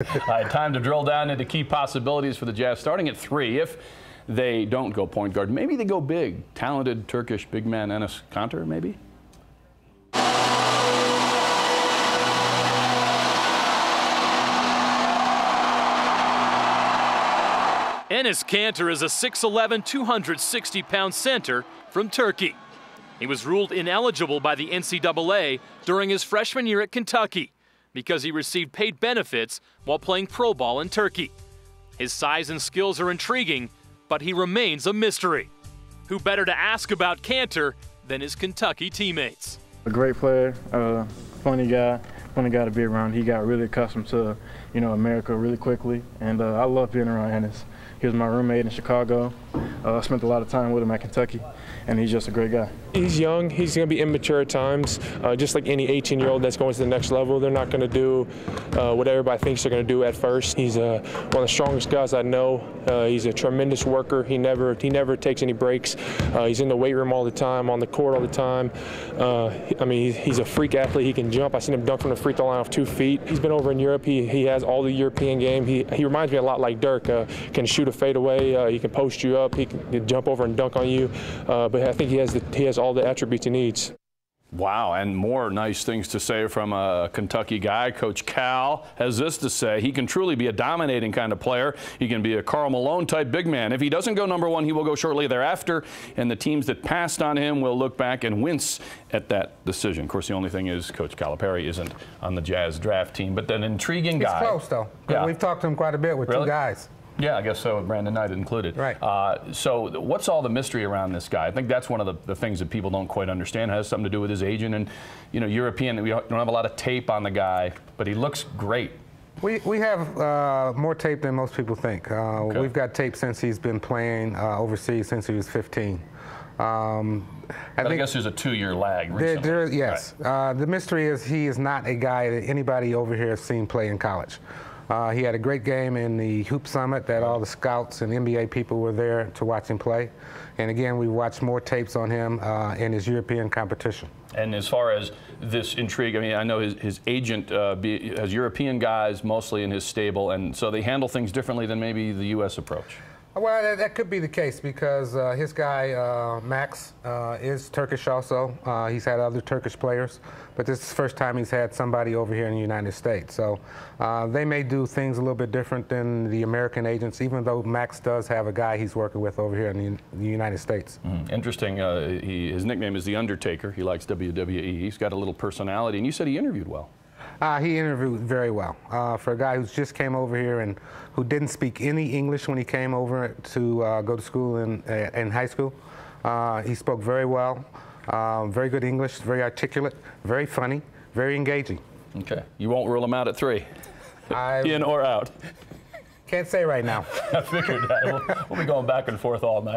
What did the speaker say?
All right, time to drill down into key possibilities for the Jazz, starting at 3. If they don't go point guard, maybe they go big. Talented Turkish big man Enes Kanter, maybe? Enes Kanter is a 6'11", 260-pound center from Turkey. He was ruled ineligible by the NCAA during his freshman year at Kentucky because he received paid benefits while playing pro ball in Turkey. His size and skills are intriguing, but he remains a mystery. Who better to ask about Kanter than his Kentucky teammates? A great player, funny guy to be around. He got really accustomed to, America really quickly, and I love being around Enes. He was my roommate in Chicago. I spent a lot of time with him at Kentucky, and he's just a great guy. He's young. He's going to be immature at times, just like any 18-year-old that's going to the next level. They're not going to do what everybody thinks they're going to do at first. He's one of the strongest guys I know. He's a tremendous worker. He never takes any breaks. He's in the weight room all the time, on the court all the time. He's a freak athlete. He can jump. I seen him dunk from the free throw line off 2 feet. He's been over in Europe. He has all the European game. He reminds me a lot like Dirk. Can shoot a fadeaway. He can post you up. He can jump over and dunk on you. But I think he has all the attributes he needs. Wow, and more nice things to say from a Kentucky guy. Coach Cal has this to say: he can truly be a dominating kind of player. He can be a Karl Malone type big man. If he doesn't go #1, he will go shortly thereafter, and the teams that passed on him will look back and wince at that decision. Of course, the only thing is Coach Calipari isn't on the Jazz draft team, but an intriguing guy. He's close, though. Yeah. We've talked to him quite a bit with 2 guys. Yeah, I guess so, Brandon Knight included. Right. So what's all the mystery around this guy? I think that's one of the things that people don't quite understand. It has something to do with his agent and, European. We don't have a lot of tape on the guy, but he looks great. We have more tape than most people think. Okay. We've got tape since he's been playing overseas since he was 15. I guess there's a 2-year lag recently. Yes. Right. The mystery is he is not a guy that anybody over here has seen play in college. He had a great game in the Hoop Summit that all the scouts and NBA people were there to watch him play. And again, we watched more tapes on him in his European competition. And as far as this intrigue, I know his agent has European guys mostly in his stable, and so they handle things differently than maybe the U.S. approach. Well, that could be the case because his guy, Max, is Turkish also. He's had other Turkish players, but this is the first time he's had somebody over here in the United States. So they may do things a little bit different than the American agents, even though Max does have a guy he's working with over here in the United States. Interesting. His nickname is The Undertaker. He likes WWE. He's got a little personality, and you said he interviewed well. He interviewed very well. For a guy who just came over here and who didn't speak any English when he came over to go to school in high school, he spoke very well, very good English, very articulate, very funny, very engaging. Okay. You won't rule him out at 3? In or out? Can't say right now. I figured that. We'll be going back and forth all night.